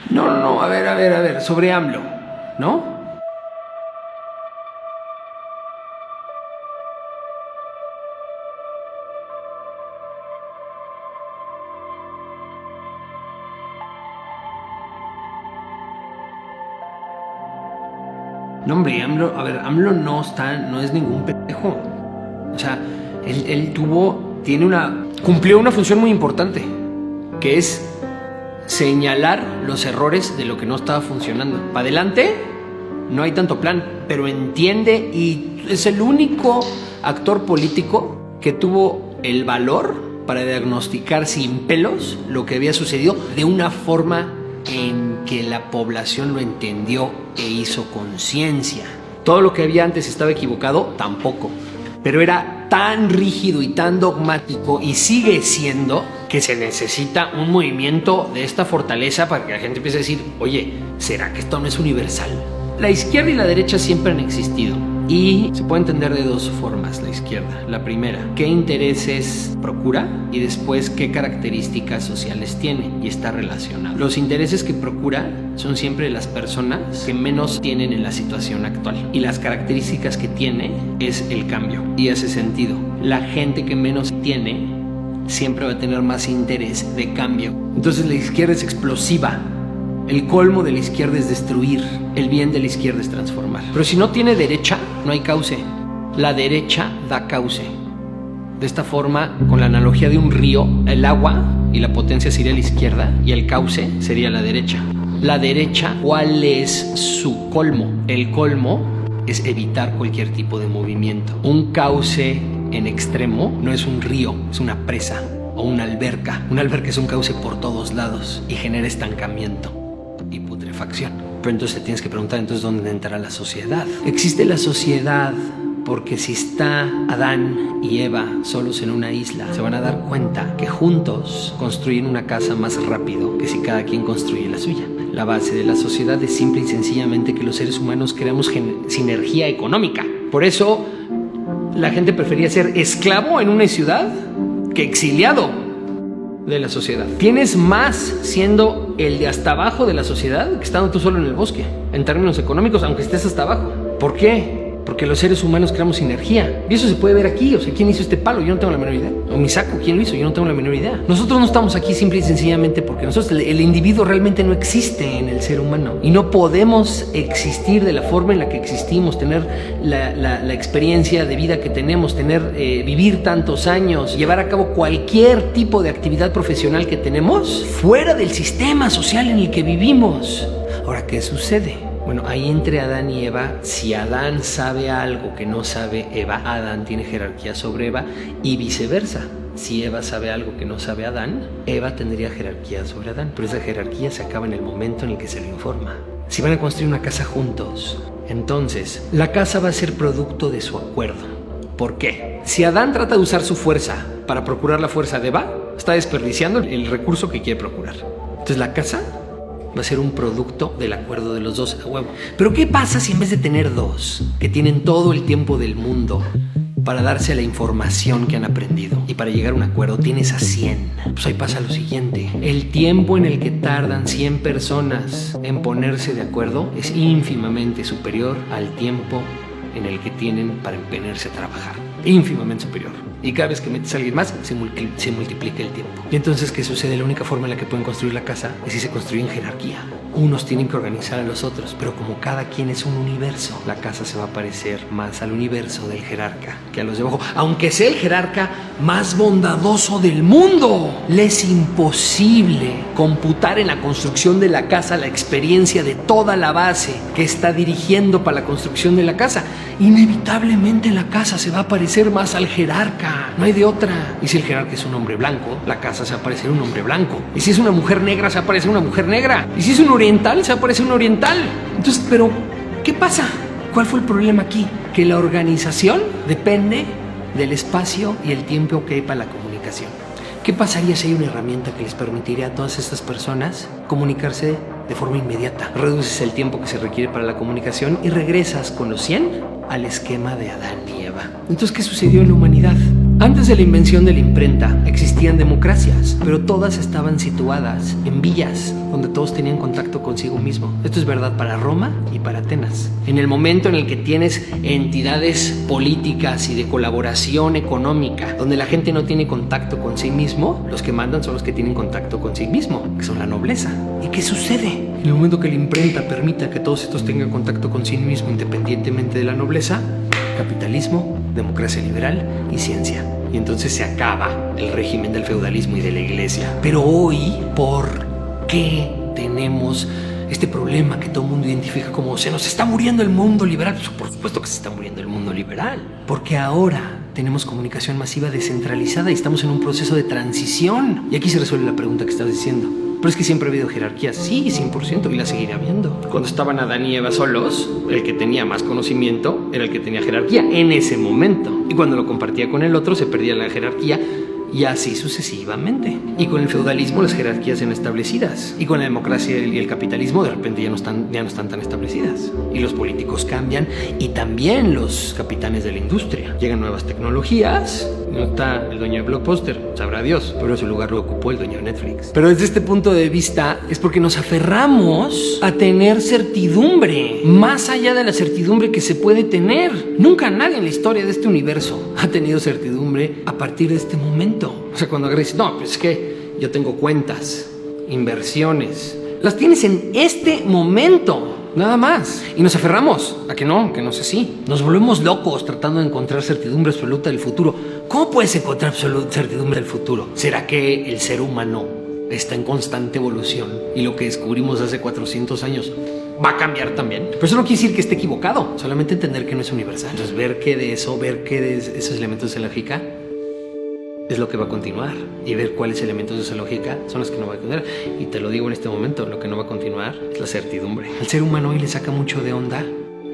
No, a ver, sobre AMLO, ¿no? No, hombre, AMLO no es ningún pendejo. O sea, cumplió una función muy importante, que es señalar los errores de lo que no estaba funcionando. Para adelante, no hay tanto plan, pero entiende y es el único actor político que tuvo el valor para diagnosticar sin pelos lo que había sucedido de una forma en que la población lo entendió e hizo conciencia. Todo lo que había antes estaba equivocado, tampoco. Pero era tan rígido y tan dogmático, y sigue siendo, que se necesita un movimiento de esta fortaleza para que la gente empiece a decir, oye, ¿será que esto no es universal? La izquierda y la derecha siempre han existido y se puede entender de dos formas la izquierda. La primera, qué intereses procura, y después qué características sociales tiene, y está relacionado. Los intereses que procura son siempre las personas que menos tienen en la situación actual, y las características que tiene es el cambio, y hace sentido. La gente que menos tiene siempre va a tener más interés de cambio. Entonces la izquierda es explosiva. El colmo de la izquierda es destruir, el bien de la izquierda es transformar. Pero si no tiene derecha, no hay cauce. La derecha da cauce. De esta forma, con la analogía de un río, el agua y la potencia sería la izquierda y el cauce sería la derecha. La derecha, ¿cuál es su colmo? El colmo es evitar cualquier tipo de movimiento. Un cauce en extremo no es un río, es una presa o una alberca. Una alberca es un cauce por todos lados y genera estancamiento y putrefacción. Pero entonces te tienes que preguntar, entonces, ¿dónde entra la sociedad? Existe la sociedad porque si está Adán y Eva solos en una isla, se van a dar cuenta que juntos construyen una casa más rápido que si cada quien construye la suya. La base de la sociedad es simple y sencillamente que los seres humanos creamos sinergia económica. Por eso la gente prefería ser esclavo en una ciudad que exiliado de la sociedad. Tienes más siendo el de hasta abajo de la sociedad que estando tú solo en el bosque, en términos económicos, aunque estés hasta abajo. ¿Por qué? Porque los seres humanos creamos sinergia. Y eso se puede ver aquí. O sea, ¿quién hizo este palo? Yo no tengo la menor idea. O mi saco, ¿quién lo hizo? Yo no tengo la menor idea. Nosotros no estamos aquí simple y sencillamente porque el individuo realmente no existe en el ser humano. Y no podemos existir de la forma en la que existimos, tener la experiencia de vida que tenemos, vivir tantos años, llevar a cabo cualquier tipo de actividad profesional que tenemos fuera del sistema social en el que vivimos. Ahora, ¿qué sucede? Bueno, ahí entre Adán y Eva, si Adán sabe algo que no sabe Eva, Adán tiene jerarquía sobre Eva, y viceversa. Si Eva sabe algo que no sabe Adán, Eva tendría jerarquía sobre Adán, pero esa jerarquía se acaba en el momento en el que se le informa. Si van a construir una casa juntos, entonces la casa va a ser producto de su acuerdo. ¿Por qué? Si Adán trata de usar su fuerza para procurar la fuerza de Eva, está desperdiciando el recurso que quiere procurar. Entonces la casa va a ser un producto del acuerdo de los dos, a huevo. Pero ¿qué pasa si en vez de tener dos, que tienen todo el tiempo del mundo para darse la información que han aprendido y para llegar a un acuerdo, tienes a 100? Pues ahí pasa lo siguiente. El tiempo en el que tardan 100 personas en ponerse de acuerdo es ínfimamente superior al tiempo en el que tienen para empeñarse a trabajar. Ínfimamente superior. Y cada vez que metes a alguien más, se multiplica el tiempo. Y entonces, ¿qué sucede? La única forma en la que pueden construir la casa es si se construye en jerarquía. Unos tienen que organizar a los otros, pero como cada quien es un universo, la casa se va a parecer más al universo del jerarca que a los de abajo. Aunque sea el jerarca más bondadoso del mundo, le es imposible computar en la construcción de la casa la experiencia de toda la base que está dirigiendo para la construcción de la casa. Inevitablemente la casa se va a parecer más al jerarca. No hay de otra. Y si el jerarca es un hombre blanco, la casa se va a parecer un hombre blanco. Y si es una mujer negra, se va a parecer una mujer negra. Y si es un oriental, se va a parecer un oriental. Entonces, pero, ¿qué pasa? ¿Cuál fue el problema aquí? Que la organización depende del espacio y el tiempo que hay para la comunicación. ¿Qué pasaría si hay una herramienta que les permitiría a todas estas personas comunicarse de forma inmediata? Reduces el tiempo que se requiere para la comunicación y regresas con los 100 al esquema de Adán y Eva. Entonces, ¿qué sucedió en la humanidad? Antes de la invención de la imprenta existían democracias, pero todas estaban situadas en villas donde todos tenían contacto consigo mismo. Esto es verdad para Roma y para Atenas. En el momento en el que tienes entidades políticas y de colaboración económica donde la gente no tiene contacto con sí mismo, los que mandan son los que tienen contacto con sí mismo, que son la nobleza. ¿Y qué sucede? En el momento que la imprenta permita que todos estos tengan contacto con sí mismo independientemente de la nobleza, capitalismo, democracia liberal y ciencia. Y entonces se acaba el régimen del feudalismo y de la iglesia. Pero hoy, ¿por qué tenemos este problema que todo el mundo identifica como se nos está muriendo el mundo liberal? Pues por supuesto que se está muriendo el mundo liberal. Porque ahora tenemos comunicación masiva descentralizada y estamos en un proceso de transición. Y aquí se resuelve la pregunta que estás diciendo. Pero es que siempre ha habido jerarquías, sí, 100%, y la seguirá habiendo. Cuando estaban Adán y Eva solos, el que tenía más conocimiento era el que tenía jerarquía en ese momento. Y cuando lo compartía con el otro, se perdía la jerarquía, y así sucesivamente. Y con el feudalismo las jerarquías eran establecidas. Y con la democracia y el capitalismo de repente ya no están tan establecidas. Y los políticos cambian y también los capitanes de la industria. Llegan nuevas tecnologías. No está el dueño de Blockbuster, sabrá Dios, pero su lugar lo ocupó el dueño de Netflix. Pero desde este punto de vista es porque nos aferramos a tener certidumbre, más allá de la certidumbre que se puede tener. Nunca nadie en la historia de este universo ha tenido certidumbre a partir de este momento. O sea, cuando agregas, no, pues es que yo tengo cuentas, inversiones, las tienes en este momento. Nada más. Y nos aferramos a que no es así. Nos volvemos locos tratando de encontrar certidumbre absoluta del futuro. ¿Cómo puedes encontrar certidumbre del futuro? ¿Será que el ser humano está en constante evolución y lo que descubrimos hace 400 años va a cambiar también? Pero eso no quiere decir que esté equivocado. Solamente entender que no es universal. Entonces ver que de esos elementos de la lógica es lo que va a continuar, y ver cuáles elementos de esa lógica son los que no va a continuar. Y te lo digo en este momento, lo que no va a continuar es la certidumbre. Al ser humano hoy le saca mucho de onda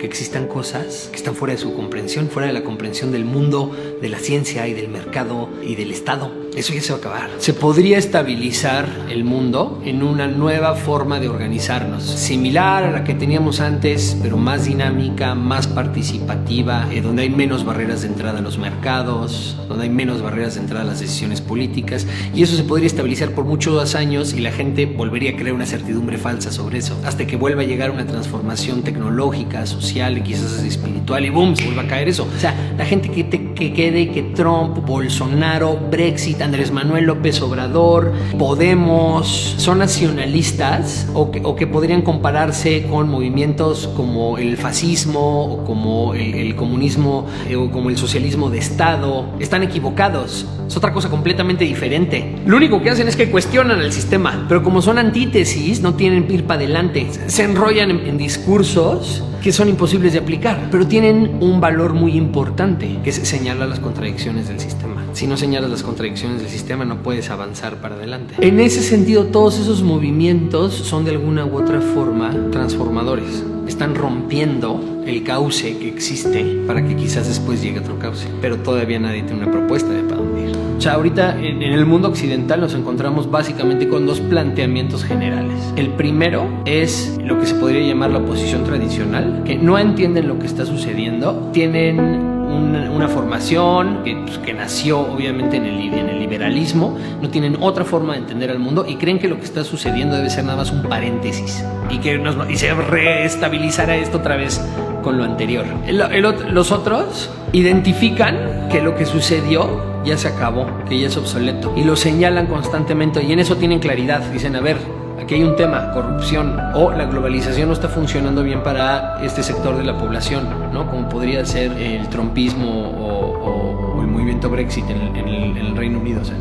que existan cosas que están fuera de su comprensión, fuera de la comprensión del mundo, de la ciencia y del mercado y del Estado. Eso ya se va a acabar. Se podría estabilizar el mundo en una nueva forma de organizarnos, similar a la que teníamos antes, pero más dinámica, más participativa, donde hay menos barreras de entrada a los mercados, donde hay menos barreras de entrada a las decisiones políticas, y eso se podría estabilizar por muchos años y la gente volvería a crear una certidumbre falsa sobre eso, hasta que vuelva a llegar una transformación tecnológica, social y quizás espiritual, y boom, se vuelva a caer eso. O sea, la gente que quede que Trump, Bolsonaro, Brexit, Andrés Manuel López Obrador, Podemos, son nacionalistas o que podrían compararse con movimientos como el fascismo o como el comunismo o como el socialismo de Estado, están equivocados. Es otra cosa completamente diferente. Lo único que hacen es que cuestionan el sistema, pero como son antítesis, no tienen ir para adelante. Se enrollan en discursos que son imposibles de aplicar, pero tienen un valor muy importante, que es señalar las contradicciones del sistema. Si no señalas las contradicciones del sistema, no puedes avanzar para adelante. En ese sentido, todos esos movimientos son de alguna u otra forma transformadores. Están rompiendo el cauce que existe para que quizás después llegue otro cauce, pero todavía nadie tiene una propuesta de para dónde ir. O sea, ahorita en el mundo occidental nos encontramos básicamente con dos planteamientos generales. El primero es lo que se podría llamar la oposición tradicional, que no entienden lo que está sucediendo, tienen una formación que nació obviamente en el liberalismo, no tienen otra forma de entender al mundo y creen que lo que está sucediendo debe ser nada más un paréntesis y se reestabilizará esto otra vez con lo anterior. Los otros identifican que lo que sucedió ya se acabó, que ya es obsoleto, y lo señalan constantemente, y en eso tienen claridad. Dicen, a ver, aquí hay un tema, corrupción, o la globalización no está funcionando bien para este sector de la población, ¿no? Como podría ser el trumpismo o el movimiento Brexit en el Reino Unido. O sea,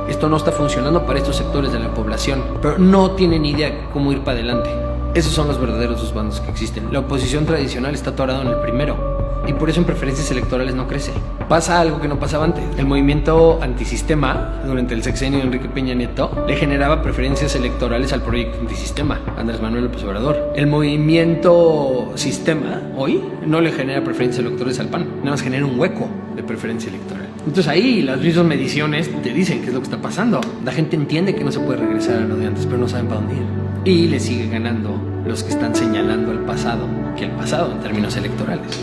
esto no está funcionando para estos sectores de la población, pero no tienen idea cómo ir para adelante. Esos son los verdaderos dos bandos que existen. La oposición tradicional está atorada en el primero, y por eso en preferencias electorales no crece. Pasa algo que no pasaba antes. El movimiento antisistema, durante el sexenio de Enrique Peña Nieto, le generaba preferencias electorales al proyecto antisistema, Andrés Manuel López Obrador. El movimiento sistema, hoy, no le genera preferencias electorales al PAN, nada más genera un hueco de preferencia electoral. Entonces ahí las mismas mediciones te dicen qué es lo que está pasando. La gente entiende que no se puede regresar a lo de antes, pero no saben para dónde ir. Y le sigue ganando los que están señalando el pasado, que el pasado en términos electorales.